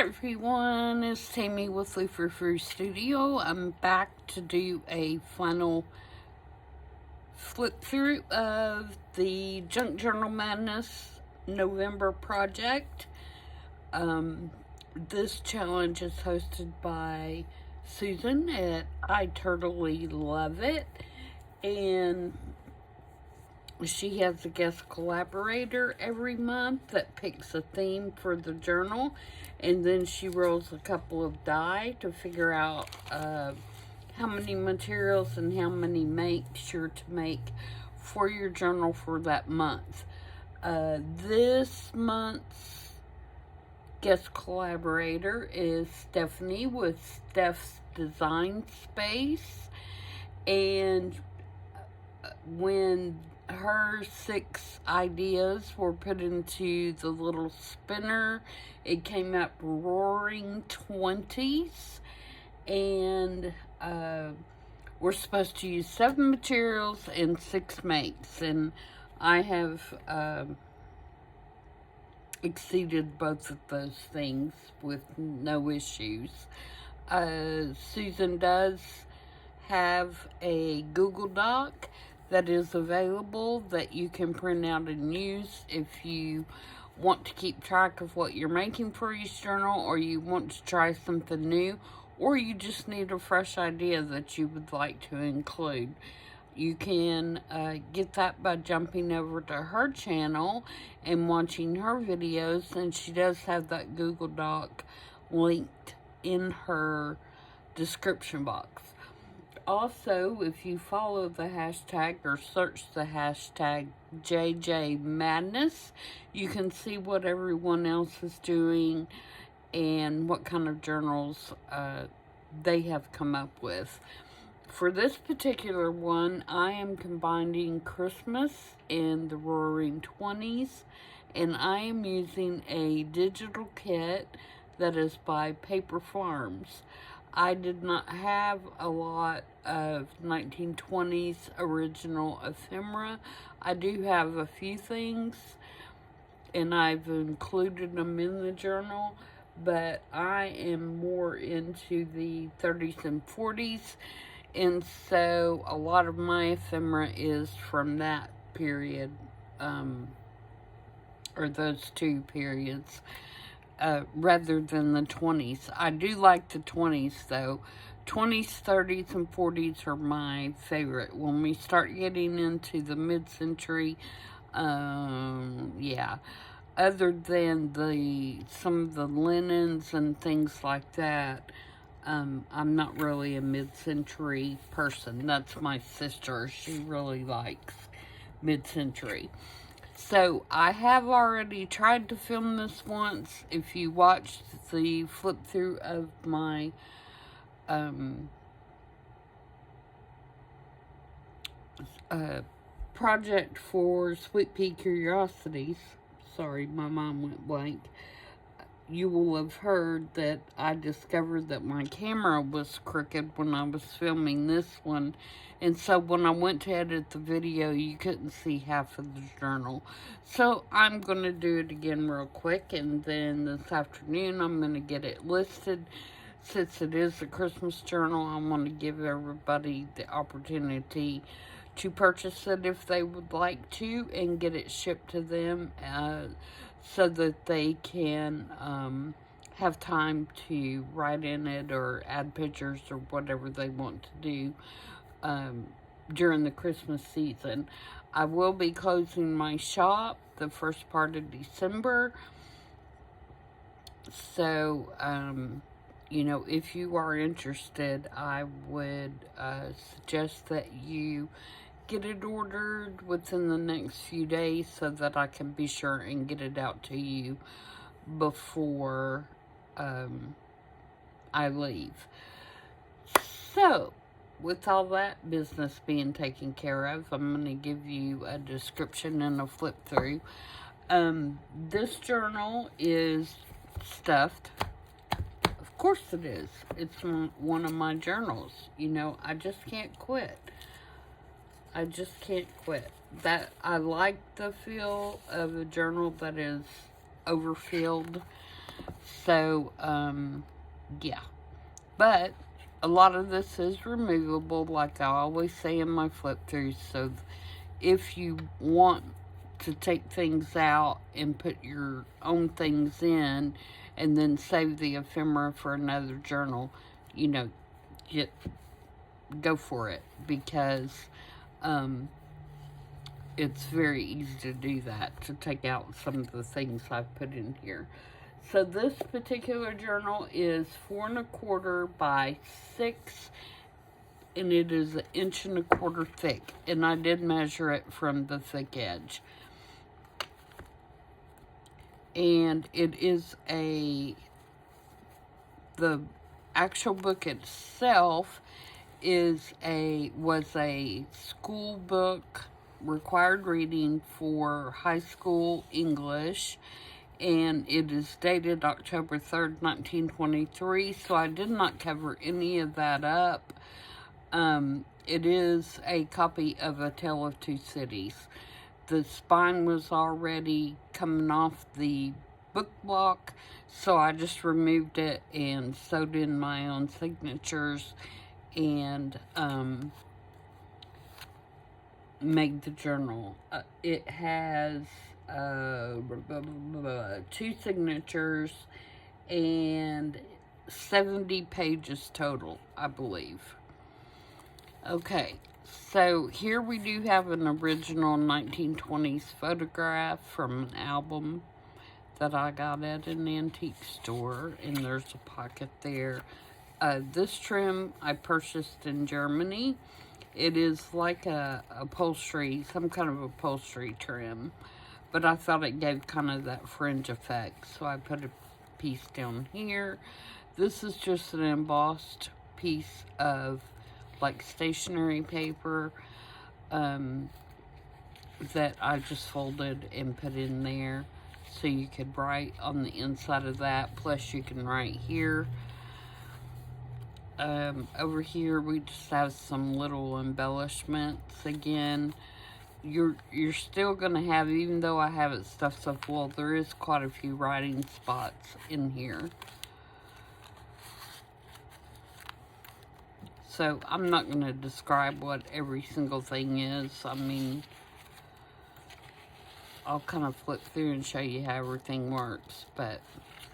everyone, it's Tammy with the Frou-frou Studio. I'm back to do a final flip through of the Junk Journal Madness November project. This challenge is hosted by Susan at I Totally Love It, and she has a guest collaborator every month that picks a theme for the journal, and then she rolls a couple of die to figure out how many materials and how many makes you're to make for your journal for that month. This month's guest collaborator is Stephanie with Steph's Design Space, and when her 6 ideas were put into the little spinner, it came up roaring 20's, and we're supposed to use 7 materials and 6 makes, and I have exceeded both of those things with no issues. Susan does have a Google Doc that is available that you can print out and use if you want to keep track of what you're making for each journal, or you want to try something new, or you just need a fresh idea that you would like to include. You can get that by jumping over to her channel and watching her videos, and she does have that Google Doc linked in her description box. Also, if you follow the hashtag or search the hashtag JJ Madness, you can see what everyone else is doing and what kind of journals they have come up with. For this particular one, I am combining Christmas and the Roaring 20's, and I am using a digital kit that is by Paper Farms. I did not have a lot of 1920's original ephemera. I do have a few things, and I've included them in the journal, but I am more into the 30's and 40's, and so a lot of my ephemera is from that period, or those 2 periods. Rather than the 20's. I do like the 20's though. 20's, 30's, and 40's are my favorite. When we start getting into the mid-century, yeah. Other than some of the linens and things like that, I'm not really a mid-century person. That's my sister. She really likes mid-century. So, I have already tried to film this once. If you watched the flip through of my project for Sweet Pea Curiosities, sorry, my mom went blank, you will have heard that I discovered that my camera was crooked when I was filming this one. And so when I went to edit the video, you couldn't see half of the journal. So I'm going to do it again real quick. And then this afternoon, I'm going to get it listed. Since it is a Christmas journal, I want to give everybody the opportunity to purchase it if they would like to, and get it shipped to them so that they can have time to write in it or add pictures or whatever they want to do during the Christmas season. I will be closing my shop the first part of December. So, you know, if you are interested, I would suggest that you get it ordered within the next few days so that I can be sure and get it out to you before I leave. So, with all that business being taken care of, I'm going to give you a description and a flip through. This journal is stuffed. Of course it is. It's one of my journals. You know, I just can't quit. I just can't quit. That I like the feel of a journal that is overfilled. So, yeah. But a lot of this is removable, like I always say in my flip throughs. So if you want to take things out and put your own things in and then save the ephemera for another journal, you know, go for it, because it's very easy to do that, to take out some of the things I've put in here. So this particular journal is 4¼ by 6, and it is 1¼ inch thick, and I did measure it from the thick edge. And it is the actual book itself was a school book, required reading for high school English, and it is dated October 3rd, 1923, so I did not cover any of that up. It is a copy of A Tale of Two Cities. The spine was already coming off the book block, so I just removed it and sewed in my own signatures and made the journal. It has 2 signatures and 70 pages total, I believe. Okay, so here we do have an original 1920s photograph from an album that I got at an antique store, and there's a pocket there. This trim I purchased in Germany. It is like a upholstery, some kind of upholstery trim, but I thought it gave kind of that fringe effect, so I put a piece down here. This is just an embossed piece of like stationery paper that I just folded and put in there, so you could write on the inside of that, plus you can write here. Over here we just have some little embellishments. Again, you're still gonna have, even though I have it stuffed so full, there is quite a few writing spots in here. So I'm not gonna describe what every single thing is. I mean, I'll kind of flip through and show you how everything works, but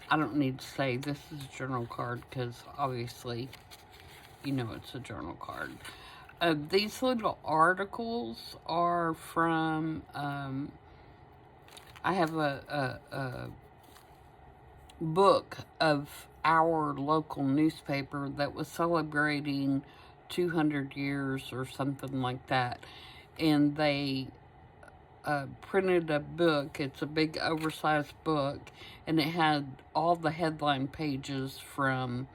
I don't need to say this is a journal card, because obviously, you know, it's a journal card. These little articles are from, I have a book of our local newspaper that was celebrating 200 years or something like that. And they printed a book. It's a big oversized book, and it had all the headline pages from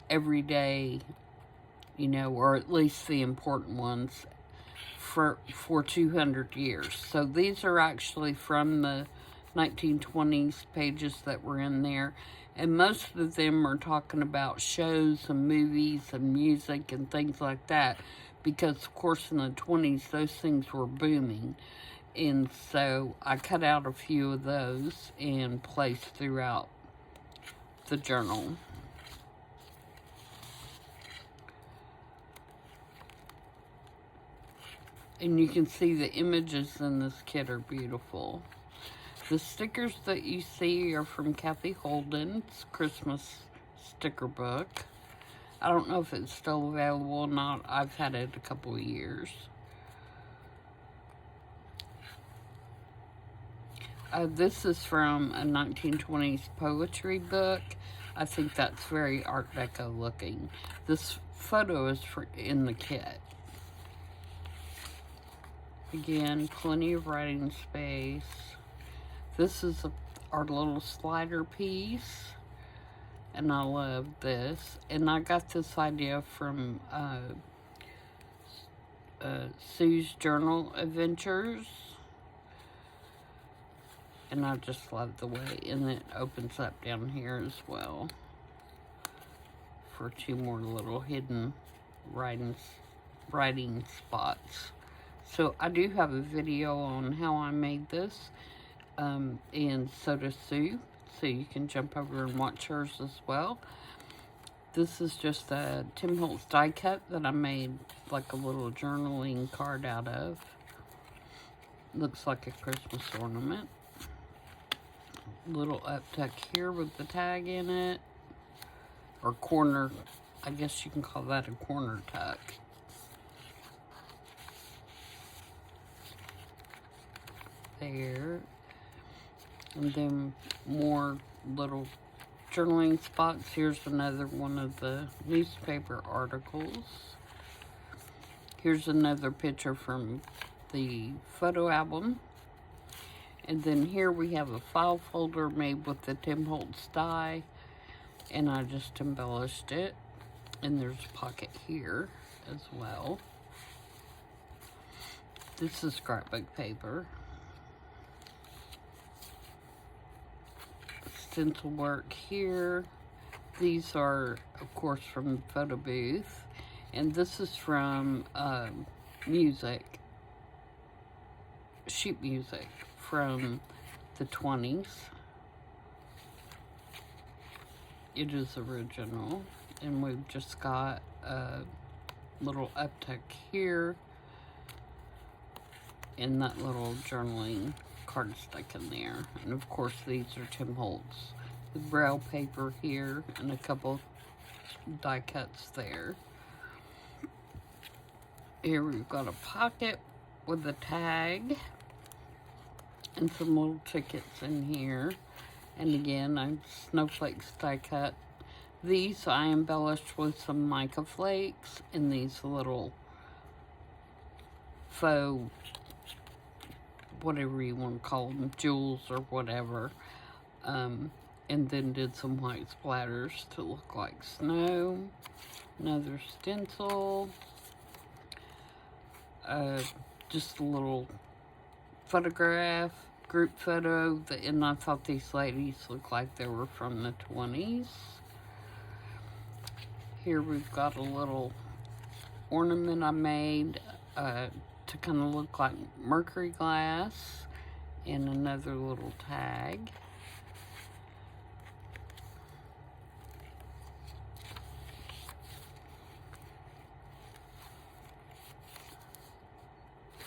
every day, you know, or at least the important ones for 200 years. So these are actually from the 1920s pages that were in there, and most of them are talking about shows and movies and music and things like that, because of course in the 20s those things were booming. And so I cut out a few of those and placed throughout the journal. And you can see the images in this kit are beautiful. The stickers that you see are from Kathy Holden's Christmas sticker book. I don't know if it's still available or not. I've had it a couple of years. This is from a 1920s poetry book. I think that's very Art Deco looking. This photo is in the kit. Again, plenty of writing space. This is our little slider piece, and I love this. And I got this idea from Sue's Journal Adventures, and I just love the way, and it opens up down here as well for 2 more little hidden writing spots. So I do have a video on how I made this, and so does Sue. so you can jump over and watch hers as well. This is just a Tim Holtz die cut that I made like a little journaling card out of. Looks like a Christmas ornament. Little up tuck here with the tag in it. Or corner, I guess you can call that a corner tuck. There. And then more little journaling spots. Here's another one of the newspaper articles. Here's another picture from the photo album. And then here we have a file folder made with the Tim Holtz die, and I just embellished it. And there's a pocket here as well. This is scrapbook paper. Stencil work here. These are, of course, from the photo booth. And this is from music, sheet music from the 20's. It is original. And we've just got a little uptuck here. And that little journaling card stuck in there. And of course these are Tim Holtz. The brow paper here and a couple die cuts there. Here we've got a pocket with a tag and some little tickets in here. And again, I'm snowflakes die cut. These I embellished with some mica flakes and these little faux, whatever you want to call them, jewels or whatever. And then did some white splatters to look like snow. Another stencil. Just a little photograph, group photo, and I thought these ladies looked like they were from the 20's. Here we've got a little ornament I made to kind of look like mercury glass, and another little tag.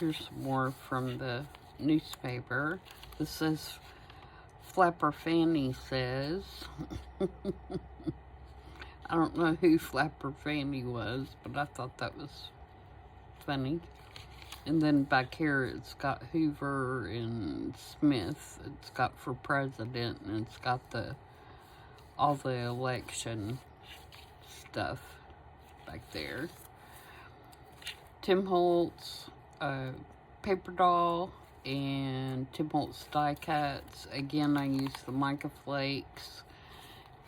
Here's some more from the newspaper. This says, Flapper Fanny says. I don't know who Flapper Fanny was, but I thought that was funny. And then back here it's got Hoover and Smith. It's got for president, and it's got all the election stuff back there. Tim Holtz paper doll and Tim Holtz die cuts. Again, I used the mica flakes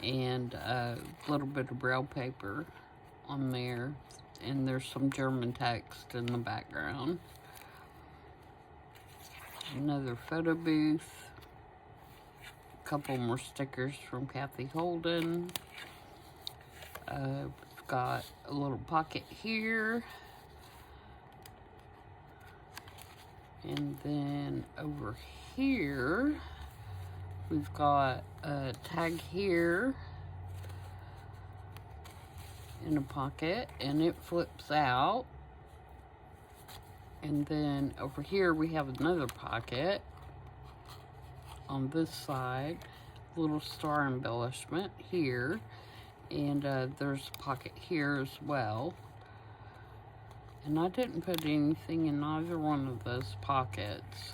and a little bit of brow paper on there, and there's some German text in the background. Another photo booth, a couple more stickers from Kathy Holden. We've got a little pocket here. And then over here, we've got a tag here in a pocket, and it flips out. And then over here, we have another pocket on this side, little star embellishment here, and there's a pocket here as well. And I didn't put anything in either one of those pockets,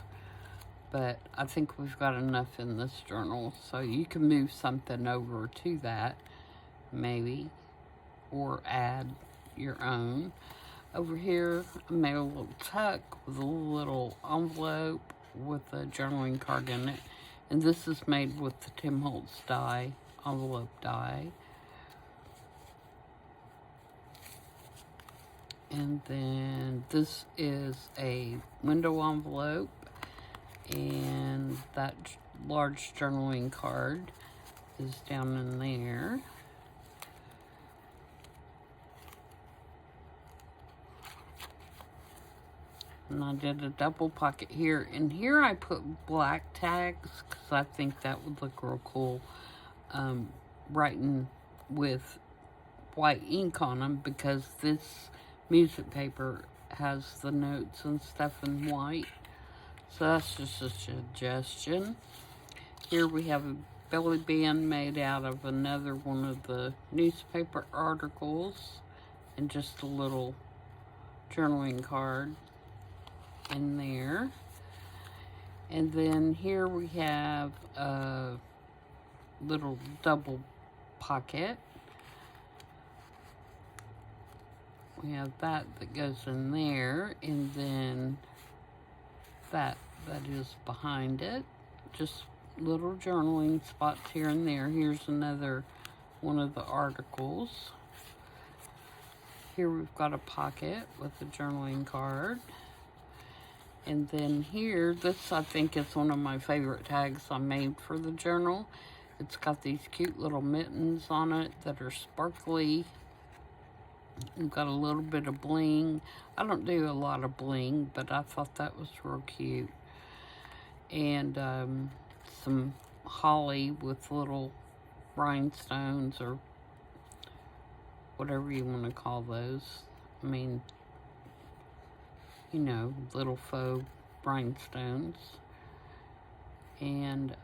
but I think we've got enough in this journal, so you can move something over to that, maybe, or add your own. Over here, I made a little tuck with a little envelope with a journaling card in it, and this is made with the Tim Holtz die, envelope die. And then this is a window envelope, and that large journaling card is down in there. And I did a double pocket here. And here I put black tags because I think that would look real cool. Writing with white ink on them, because this music paper has the notes and stuff in white. So that's just a suggestion. Here we have a belly band made out of another one of the newspaper articles, and just a little journaling card in there. And then here we have a little double pocket. We have that goes in there, and then that is behind it. Just little journaling spots here and there. Here's another one of the articles. Here we've got a pocket with a journaling card. And then here, this I think is one of my favorite tags I made for the journal. It's got these cute little mittens on it that are sparkly. We've got a little bit of bling. I don't do a lot of bling, but I thought that was real cute. And some holly with little rhinestones, or whatever you want to call those. I mean, you know, little faux rhinestones. And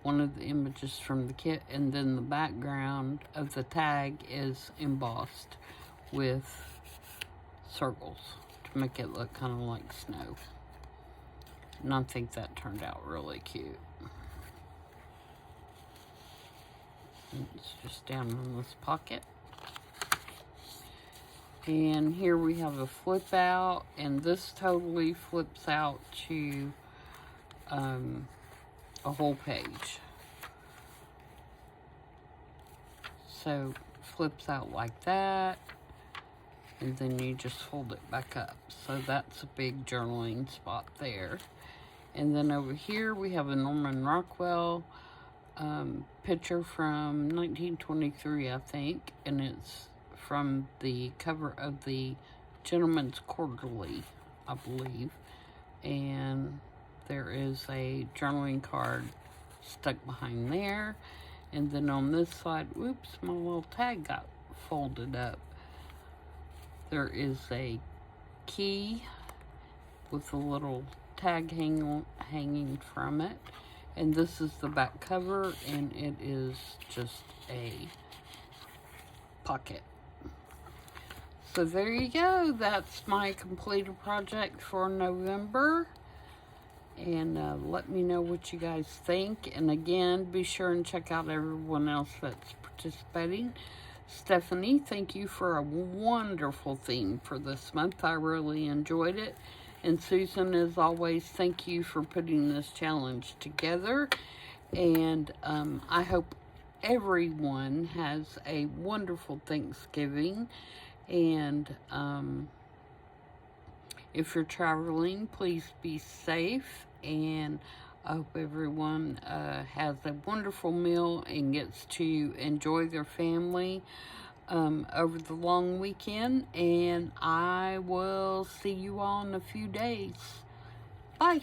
one of the images from the kit, and then the background of the tag is embossed with circles to make it look kind of like snow. And I think that turned out really cute. And it's just down in this pocket. And here we have a flip out, and this totally flips out to a whole page. So flips out like that, and then you just fold it back up. So that's a big journaling spot there. And then over here we have a Norman Rockwell picture from 1923, I think, and it's from the cover of the Gentleman's Quarterly, I believe. And there is a journaling card stuck behind there. And then on this side, whoops, my little tag got folded up. There is a key with a little tag hanging from it. And this is the back cover, and it is just a pocket. So there you go. That's my completed project for November. And let me know what you guys think. And again, be sure and check out everyone else that's participating. Stephanie, thank you for a wonderful theme for this month. I really enjoyed it. And Susan, as always, thank you for putting this challenge together. And I hope everyone has a wonderful Thanksgiving. And if you're traveling, please be safe. And I hope everyone has a wonderful meal and gets to enjoy their family over the long weekend. And I will see you all in a few days. Bye.